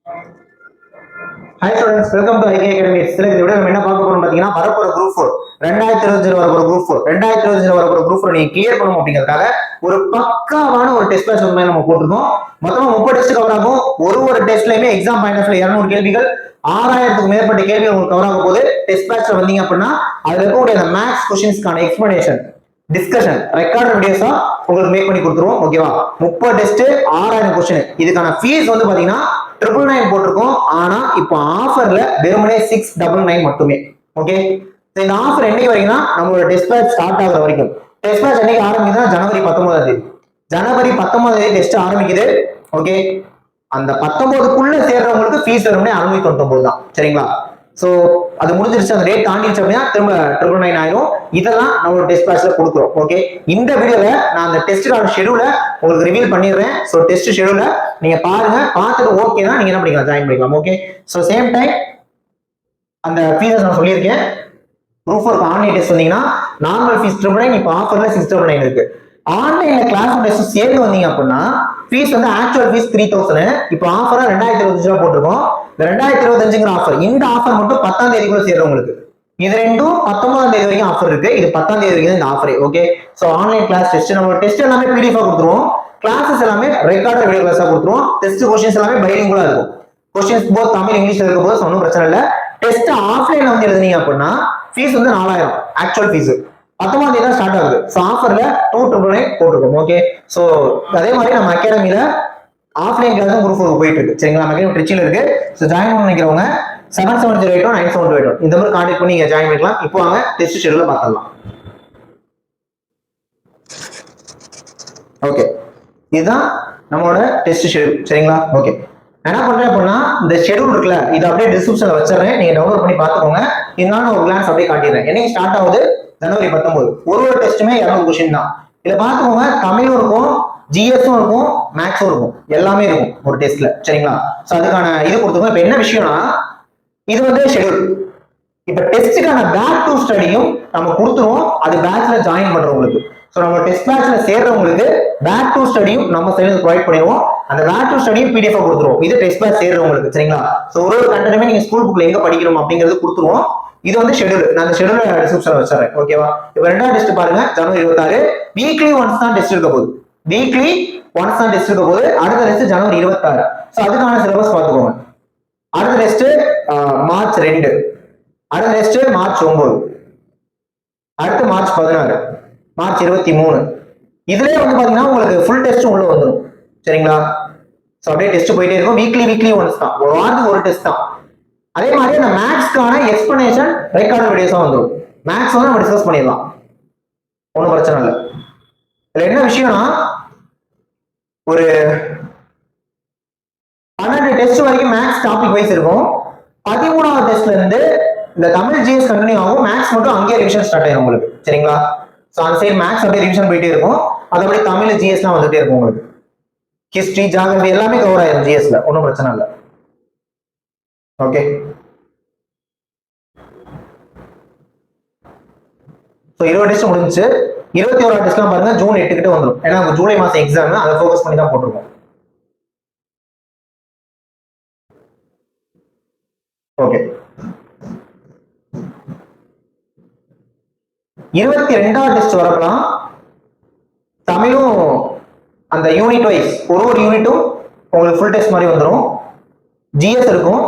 Hi students, welcome to IK Academy. சில இந்த video நம்ம என்ன பார்க்க போறோம் பாத்தீங்கன்னா வரப்போற குரூப் 4 2020 வரப்போற குரூப் 2020 வரப்போற குரூப் 4 நீங்க கிளியர் பண்ணணும் அப்படிங்கிறதுக்காக ஒரு பக்காவான ஒரு டெஸ்ட் பேட்ச் வந்து நம்ம போட்டுருக்கோம். மொத்தமா 30 டெஸ்ட் கவர் ஆகும். ஒரு டெஸ்ட்லயுமே எக்ஸாம் பாயிண்ட் ஆஃப் 200 கேள்விகள் 6000க்கு மேற்பட்ட கேள்விகள் உங்களுக்கு கவர் ஆக போகுது. டெஸ்ட் பேட்ச்ல வந்தீங்க அப்படின்னா அதுல இருக்கக்கூடிய அந்த மேத்ஸ் क्वेश्चंसக்கான எக்ஸ்பிளனேஷன் டிஸ்கஷன் ரெக்கார்ட் வீடியோஸா உங்களுக்கு மேக் பண்ணி கொடுத்துருவோம். ஓகேவா? 30 டெஸ்ட் 6000 क्वेश्चन. இதுக்கான ஃபீஸ் வந்து பாத்தீங்கன்னா 999 போட்டிருக்கோம். ஆனா இப்போ ஆஃபர்ல வெறுமனே 699 மட்டுமே. ஓகே, இந்த ஆஃபர் என்னைக்கு வரைக்கும்னா நம்மளோட டெஸ்ட் பேட்ச் ஸ்டார்ட் ஆகுற வரைக்கும். டெஸ்ட் பேட்ச் என்னைக்கு ஆரம்பிக்குதுன்னா ஜனவரி 19ஆம் தேதி. ஜனவரி 19ஆம் தேதி டெஸ்ட் ஆரம்பிக்குது. ஓகே, அந்த 19க்குள்ள சேர்றவங்களுக்கு ஃபீஸ் வெறுமனே 699 தான். சரிங்களா? சோ அது முடிஞ்சிருச்சு, அந்த ரேட் தாண்டிடுச்சு அப்படின்னா திரும்ப 999 ஆயிரும். இதெல்லாம் நம்மளோட டெஸ்ட் பேட்ச்ல கொடுக்குறோம். ஓகே, இந்த வீடியோல நான் அந்த டெஸ்ட்டுக்கான ஷெடியூல உங்களுக்கு ரிவீல் பண்ணிடுறேன். ஸோ டெஸ்ட் ஷெடியூல நீங்க பாருங்க, பார்த்துட்டு ஓகேனா நீங்க என்ன பண்ணிக்கலாம், ஜாயின் பண்ணிக்கலாம். ஓகே, ஸோ சேம் டைம் அந்த ஃபீஸஸ் நான் சொல்லியிருக்கேன். குரூப் 4 ஆன்லைன் டெஸ்ட் வந்தீங்கன்னா நார்மல் ஃபீஸ் 999, இப்போ ஆஃபர்ல 699 இருக்கு. ஆன்லைன்ல கிளாஸ் டெஸ்ட் சேர்ந்து வந்தீங்க அப்படின்னா ஃபீஸ் வந்து ஆக்சுவல் ஃபீஸ் 3000, இப்போ ஆஃபரா 2025 போட்டிருக்கோம். இந்த 2025ங்கிற ஆஃபர், இந்த ஆஃபர் மட்டும் 10ஆம் தேதிக்குள்ள சேர்றவங்களுக்கு. இது ரெண்டும் 19ஆம் தேதி வரைக்கும் ஆஃபர் இருக்கு. இது 10ஆம் தேதி வரைக்கும் இந்த offer. Okay, so online class test நம்ம டெஸ்ட் எல்லாமே பிடிஎஃப் கொடுத்துருவோம். கிளாஸஸ் எல்லாமே ரெக்கார்டட் வீடியோ கிளாஸா கொடுத்துருவோம். டெஸ்ட் क्वेश्चंस எல்லாமே பைலிங்குலா இருக்கும். क्वेश्चंस போத் தமிழ் இங்கிலீஷ்ல இருக்கும் போது ஒன்றும் பிரச்சனை இல்லை. டெஸ்ட் ஆஃப்லைன்ல வந்து எழுதுனீங்க அப்படின்னா ஃபீஸ் வந்து 4000 ஆக்சுவல் ஃபீஸ். 19ஆம் தேதி தான் ஸ்டார்ட் ஆகுது. ஸோ ஆஃபர்ல 299 போட்டிருக்கோம். ஓகே, ஸோ அதே மாதிரி நம்ம அகாடமியில ஆஃப்லைன் கிளாஸும் குரூப் 4 போயிட்டு இருக்கு. சரிங்களா? நம்ம அகாடமி ட்ரிச்சில இருக்கு. ஸோ ஜாயின் பண்ண நினைக்கிறவங்க 7708 இந்த மாதிரி கான்டாக்ட் பண்ணி நீங்க ஜாயின் பண்ணிக்கலாம். இப்போ வாங்க டெஸ்ட் ஷெடியூல பார்க்கலாம். ஓகே, இதுதான் நம்மளோட டெஸ்ட் ஷெடியூல். சரிங்களா? ஓகே, என்ன பண்றேன் அப்படின்னா இந்த ஷெடியூல் இருக்குல்ல, இது அப்படியே டிஸ்கிரிப்ஷன்ல வச்சிடறேன், நீங்க டவுன்லோட் பண்ணி பார்த்துக்கோங்க. இதனால ஒரு கிளான்ஸ் அப்படியே காட்டிடுறேன். என்னைக்கு ஸ்டார்ட் ஆகுது? ஜனவரி 19. ஒரு டெஸ்ட்டுமே 200 கொஸ்டின் தான். இதை பார்த்துக்கோங்க, தமிழும் இருக்கும், ஜிஎஸும் இருக்கும், மேக்ஸும் இருக்கும், எல்லாமே இருக்கும் ஒரு டெஸ்ட்ல. சரிங்களா? ஸோ அதுக்கான இது கொடுத்துக்கோங்க. இப்போ என்ன விஷயம்னா, இது வந்து ஷெடியூல். இப்ப டெஸ்ட்டுக்கான பேக் டு ஸ்டடியும் நம்ம கொடுத்துருவோம். அது பேட்ச்ல ஜாயின் பண்றவங்களுக்கு. ஸோ நம்ம டெஸ்ட் பேட்ச்ல சேர்றவங்களுக்கு பேக் டு ஸ்டடியும் நம்ம சைடுல ப்ரொவைட் பண்ணிடுவோம். அந்த பேக் டு ஸ்டடியும் பிடிஎஃப் கொடுத்துருவோம். இது டெஸ்ட் பேட்ச் சேர்றவங்களுக்கு. சரிங்களா? ஸோ ஒரு கண்டென்ட்டுமே நீங்க ஸ்கூல் புக்ல எங்க படிக்கணும் அப்படிங்கிறது கொடுத்துருவோம். இது வந்து ஷெடியூல். நான் அந்த ஷெடியூல டிஸ்கிரிப்ஷன்ல வச்சிடறேன். ஓகேவா? இப்போ ரெண்டாவது டெஸ்ட் பாருங்க, ஜனவரி 26. வீக்லி ஒன்ஸ் தான் டெஸ்ட் இருக்க போகுது. வீக்லி ஒன்ஸ் தான் டெஸ்ட் இருக்க போகுது. அடுத்த டெஸ்ட் ஜனவரி 26. ஸோ அதுக்கான சிலபஸ் பார்த்துக்கோங்க. அடுத்த டெஸ்ட் மார்ச் 2. அடுத்த டெஸ்ட் மார்ச் 9. அடுத்து மார்ச் 16, மார்ச் 23. இதுலயே வந்து பாத்தீங்கன்னா உங்களுக்கு ஃபுல் டெஸ்ட் உள்ள வந்துடும். சரிங்களா? சோ அப்படியே டெஸ்ட் போயிட்டே இருக்கும். வீக்லி ஒன்ஸ் தான், ஒரு வாரத்துக்கு ஒரு டெஸ்ட் தான். அதே மாதிரி அந்த மேத்ஸ்க்கான எக்ஸ்பிளனேஷன் ரெக்கார்ட் வீடியோஸா வந்துடும். மேத்ஸ் வந்து நம்ம டிஸ்கஸ் பண்ணிடலாம், ஒன்றும் பிரச்சனை இல்லை. இதுல என்ன விஷயம்னா, ஒரு 12 டெஸ்ட் வரைக்கும் மேத்ஸ் டாபிக் வைஸ் இருக்கும். 13வது டெஸ்ட்ல இருந்து இந்த தமிழ் ஜிஎஸ் கண்டினியூ ஆகும். மேத்ஸ் மட்டும் அங்கேயே ரிவிஷன் ஸ்டார்ட் ஆயிடும் உங்களுக்கு. சரிங்களா? ஸோ அந்த சைடு மேத்ஸ் அப்படியே ரிவிஷன் போயிட்டே இருக்கும். அதபடி தமிழ் ஜிஎஸ்லாம் வந்துட்டே இருக்கும் உங்களுக்கு. ஹிஸ்டரி, ஜியாகிரபி எல்லாமே கவர் ஆயிடும் ஜிஎஸ்ல, ஒன்றும் பிரச்சனை இல்லை. ஓகே, ஸோ 20 டெஸ்ட் முடிஞ்சிச்சு. 21வது டெஸ்ட்லாம் பாருங்க ஜூன் 8 கிட்ட வந்துடும். ஏன்னா ஜூலை மாசம் எக்ஸாம், அதை ஃபோக்கஸ் பண்ணி தான் போட்டிருக்கோம். ஓகே, 22வது டெஸ்ட் வரப்பலாம் தமிழும் அந்த யூனிட் வைஸ் ஒரு யூனிட்டும் உங்களுக்கு ஃபுல் டெஸ்ட் மாதிரி வந்துடும். ஜிஎஸ் இருக்கும்,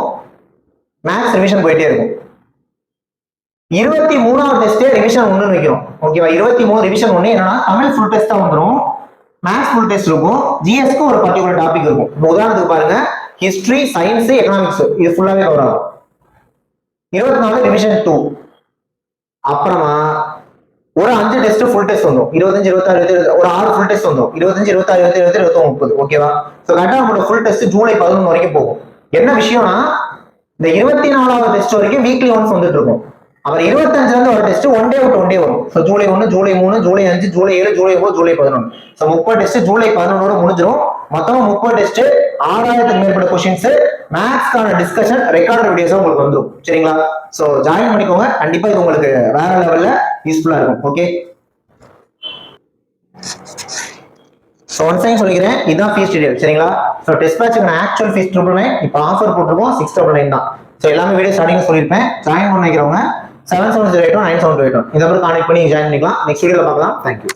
மேத்ஸ் ரிவிஷன் போயிட்டே இருக்கும். 23வது டெஸ்ட் ரிவிஷன் 1 வைக்கிறோம். ஓகேவா? 23 ரிவிஷன் 1 என்னன்னா தமிழ் ஃபுல் டெஸ்ட் தான் வந்துடும், மேத்ஸ் ஃபுல் டெஸ்ட் இருக்கும், ஜிஎஸ்க்கு ஒரு பர்டிகுலர் டாபிக் இருக்கும். உதாரணத்துக்கு பாருங்க, ஹிஸ்டரி, சயின்ஸ், எக்கனாமிக்ஸ் இது ஃபுல்லாவே கவர் ஆகும். 24 ரிவிஷன் 2. அப்புறமா ஒரு 5 டெஸ்ட் ஃபுல் டெஸ்ட் வந்துடும். 25, 26, 27, ஒரு 6 ஃபுல் டெஸ்ட் வந்துடும். 25, 26, 27, 28, 30. ஓகேவா? ஸோ கரெக்டாக நம்மளோட ஃபுல் டெஸ்ட் ஜூலை 11 வரைக்கும் போகும். என்ன விஷயம்னா, இந்த 24வது டெஸ்ட் வரைக்கும் வீக்லி ஒன்ஸ் வந்துட்டு இருக்கும். அப்புறம் 25ல இருந்து ஒரு டெஸ்ட் ஒன் டே விட்டு ஒன் டே வரும். So July 1, July 3, July 5, July 7, July 4, July 11. So 30 test July 11ஓட முடிஞ்சிடும். மொத்தமா 30 டெஸ்ட், 6000க்கு மேற்பட்ட கொஸ்டின்ஸ், மேத்ஸ்க்கான டிஸ்கஷன் ரெக்கார்ட் வீடியோஸ் உங்களுக்கு வந்துடும். சரிங்களா? ஸோ ஜாயின் பண்ணிக்கோங்க. கண்டிப்பா இது உங்களுக்கு வேற லெவல்ல யூஸ்ஃபுல்லா இருக்கும். ஓகே, ஸோ ஒன் டைம் சொல்லிக்கிறேன், இதுதான் ஃபீஸ் டீடைல் சரிங்களா. ஸோ டெஸ்ட் பேட்சுக்கு ஆக்சுவல் ஃபீஸ் 999, இப்போ ஆஃபர் போட்டிருக்கோம் 699 தான். ஸோ எல்லாமே வீடியோ ஸ்டார்டிங் சொல்லியிருப்பேன். ஜாயின் பண்ணிக்கிறவங்க 7708 9728 இந்த நம்பருக்கு கான்டெக்ட் பண்ணி ஜாயின் பண்ணிக்கலாம். நெக்ஸ்ட் வீடியோவில் பார்க்கலாம். தேங்க்யூ.